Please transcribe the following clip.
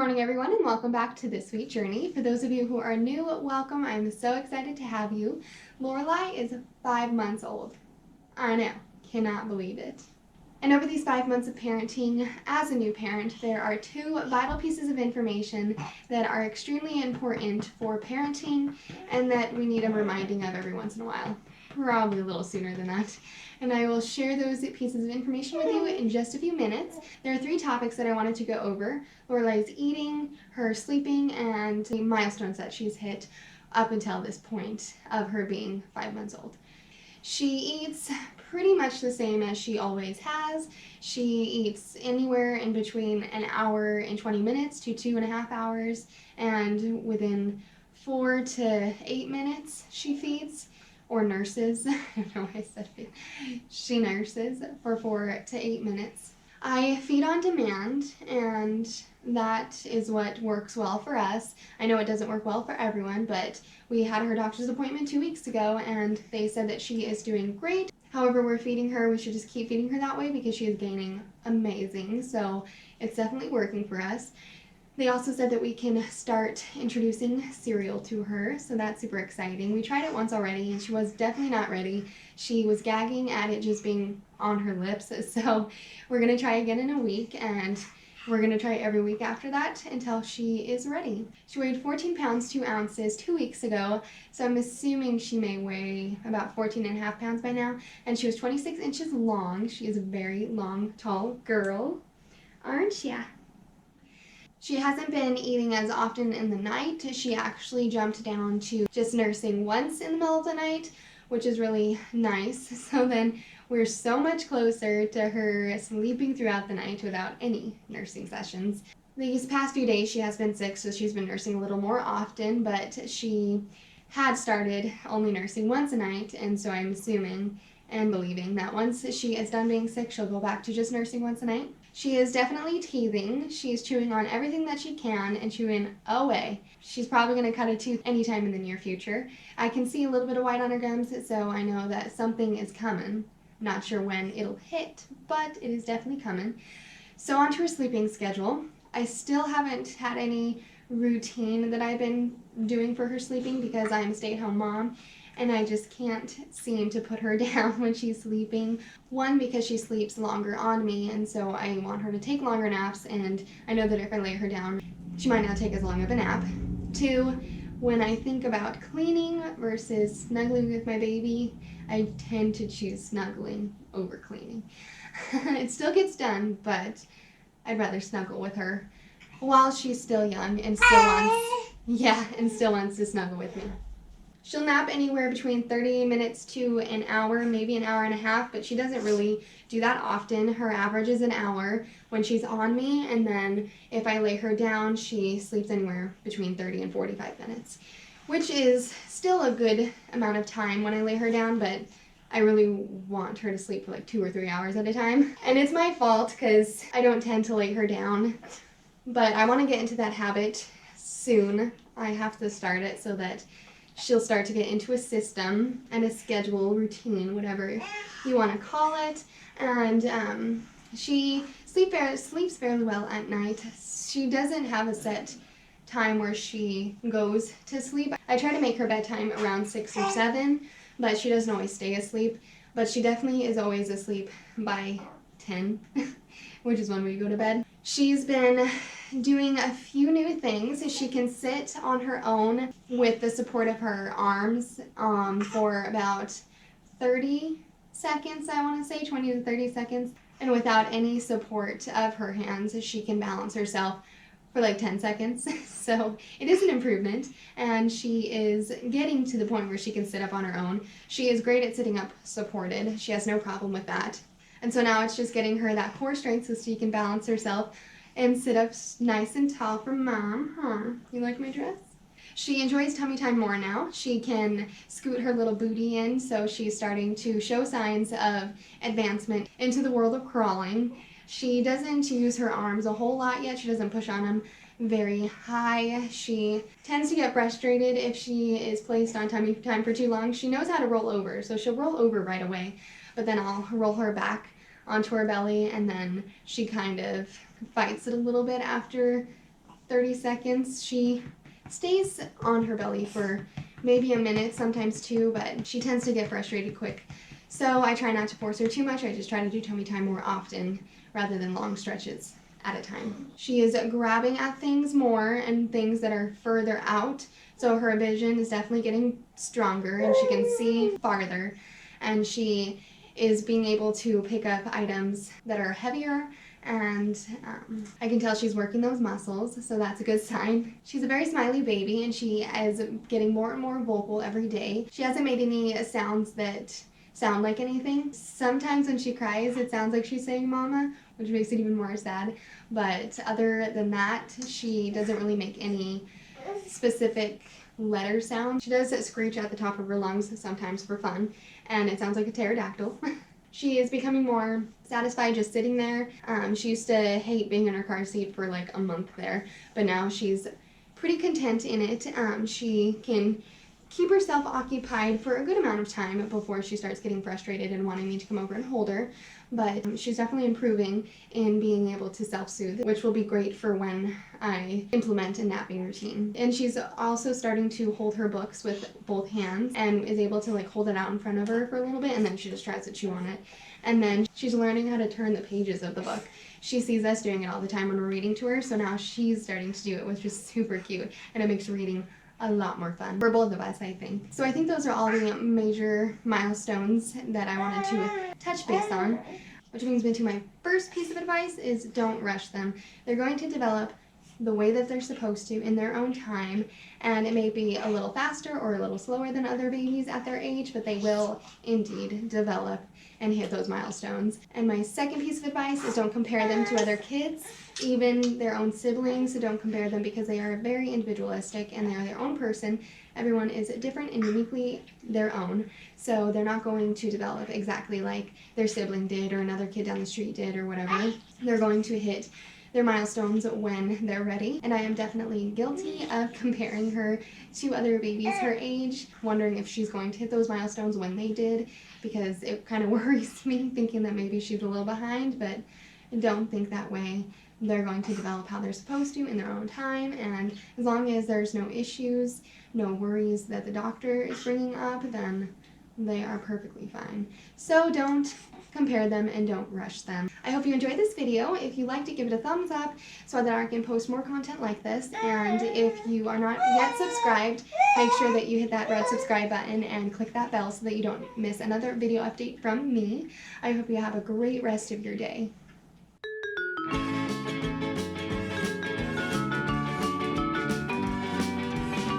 morning, everyone, and welcome back to This Sweet Journey. For those of you who are new, welcome. I'm so excited to have you. Lorelai is 5 months old. I know, cannot believe it. And over these 5 months of parenting, as a new parent, there are two vital pieces of information that are extremely important for parenting and that we need a reminding of every once in a while. Probably a little sooner than that. And I will share those pieces of information with you in just a few minutes. There are 3 topics that I wanted to go over: Lorelai's eating, her sleeping, and the milestones that she's hit up until this point of her being 5 months old. She eats pretty much the same as she always has. She eats anywhere in between an hour and 20 minutes to 2.5 hours, and within 4 to 8 minutes she feeds. Or nurses. I don't know why I said feed. She nurses for 4 to 8 minutes. I feed on demand, and that is what works well for us. I know it doesn't work well for everyone, but we had her doctor's appointment 2 weeks ago, and they said that she is doing great. However, we're feeding her. We should just keep feeding her that way because she is gaining amazing. So it's definitely working for us. They also said that we can start introducing cereal to her, so that's super exciting. We tried it once already, and she was definitely not ready. She was gagging at it just being on her lips, so we're going to try again in a week, and we're going to try every week after that until she is ready. She weighed 14 pounds 2 ounces 2 weeks ago, so I'm assuming she may weigh about 14.5 pounds by now, and she was 26 inches long. She is a very long, tall girl, aren't ya? She hasn't been eating as often in the night. She actually jumped down to just nursing once in the middle of the night, which is really nice. So then we're so much closer to her sleeping throughout the night without any nursing sessions. These past few days she has been sick, so she's been nursing a little more often, but she had started only nursing once a night, and so I'm assuming and believing that once she is done being sick, she'll go back to just nursing once a night. She is definitely teething. She's chewing on everything that she can and chewing away. She's probably going to cut a tooth anytime in the near future. I can see a little bit of white on her gums, so I know that something is coming. Not sure when it'll hit, but it is definitely coming. So on to her sleeping schedule. I still haven't had any routine that I've been doing for her sleeping because I'm a stay-at-home mom, and I just can't seem to put her down when she's sleeping. One, because she sleeps longer on me, and so I want her to take longer naps, and I know that if I lay her down, she might not take as long of a nap. 2, when I think about cleaning versus snuggling with my baby, I tend to choose snuggling over cleaning. It still gets done, but I'd rather snuggle with her while she's still young and still wants to snuggle with me. She'll nap anywhere between 30 minutes to an hour, maybe an hour and a half, but she doesn't really do that often. Her average is an hour when she's on me, and then if I lay her down, she sleeps anywhere between 30 and 45 minutes, which is still a good amount of time when I lay her down, but I really want her to sleep for like 2 or 3 hours at a time. And it's my fault because I don't tend to lay her down, but I want to get into that habit soon. I have to start it so that she'll start to get into a system and a schedule, routine, whatever you want to call it. And she sleeps fairly well at night. She doesn't have a set time where she goes to sleep. I try to make her bedtime around 6 or 7, but she doesn't always stay asleep. But she definitely is always asleep by 10, which is when we go to bed. She's been doing a few new things. She can sit on her own with the support of her arms for about 30 seconds, I want to say, 20 to 30 seconds. And without any support of her hands, she can balance herself for like 10 seconds. So it is an improvement, and she is getting to the point where she can sit up on her own. She is great at sitting up supported. She has no problem with that. And so now it's just getting her that core strength so she can balance herself and sit up nice and tall for mom. Huh? You like my dress? She enjoys tummy time more now. She can scoot her little booty in, so she's starting to show signs of advancement into the world of crawling. She doesn't use her arms a whole lot yet. She doesn't push on them very high. She tends to get frustrated if she is placed on tummy time for too long. She knows how to roll over, so she'll roll over right away, but then I'll roll her back onto her belly, and then she kind of fights it a little bit after 30 seconds. She stays on her belly for maybe a minute, sometimes 2, but she tends to get frustrated quick. So I try not to force her too much. I just try to do tummy time more often rather than long stretches at a time. She is grabbing at things more and things that are further out. So her vision is definitely getting stronger and she can see farther. And she is being able to pick up items that are heavier, and I can tell she's working those muscles, so that's a good sign. She's a very smiley baby and she is getting more and more vocal every day. She hasn't made any sounds that sound like anything. Sometimes when she cries, it sounds like she's saying mama, which makes it even more sad. But other than that, she doesn't really make any specific letter sound. She does screech at the top of her lungs sometimes for fun, and it sounds like a pterodactyl. She is becoming more satisfied just sitting there. She used to hate being in her car seat for like a month there, but now she's pretty content in it. She can keep herself occupied for a good amount of time before she starts getting frustrated and wanting me to come over and hold her. But she's definitely improving in being able to self-soothe, which will be great for when I implement a napping routine. And she's also starting to hold her books with both hands and is able to like hold it out in front of her for a little bit, and then she just tries to chew on it. And then she's learning how to turn the pages of the book. She sees us doing it all the time when we're reading to her, so now she's starting to do it, which is super cute, and it makes reading a lot more fun for both of us, I think. So I think those are all the major milestones that I wanted to touch base on, which brings me to my first piece of advice is don't rush them. They're going to develop the way that they're supposed to in their own time, and it may be a little faster or a little slower than other babies at their age, but they will indeed develop and hit those milestones. And my second piece of advice is don't compare them to other kids, even their own siblings. So don't compare them because they are very individualistic and they are their own person. Everyone is different and uniquely their own, so they're not going to develop exactly like their sibling did or another kid down the street did or whatever. They're going to hit their milestones when they're ready, and I am definitely guilty of comparing her to other babies her age, wondering if she's going to hit those milestones when they did, because it kind of worries me thinking that maybe she's a little behind, but don't think that way. They're going to develop how they're supposed to in their own time, and as long as there's no issues, no worries that the doctor is bringing up, then they are perfectly fine. So don't compare them and don't rush them. I hope you enjoyed this video. If you liked it, give it a thumbs up so that I can post more content like this. And if you are not yet subscribed, make sure that you hit that red subscribe button and click that bell so that you don't miss another video update from me. I hope you have a great rest of your day.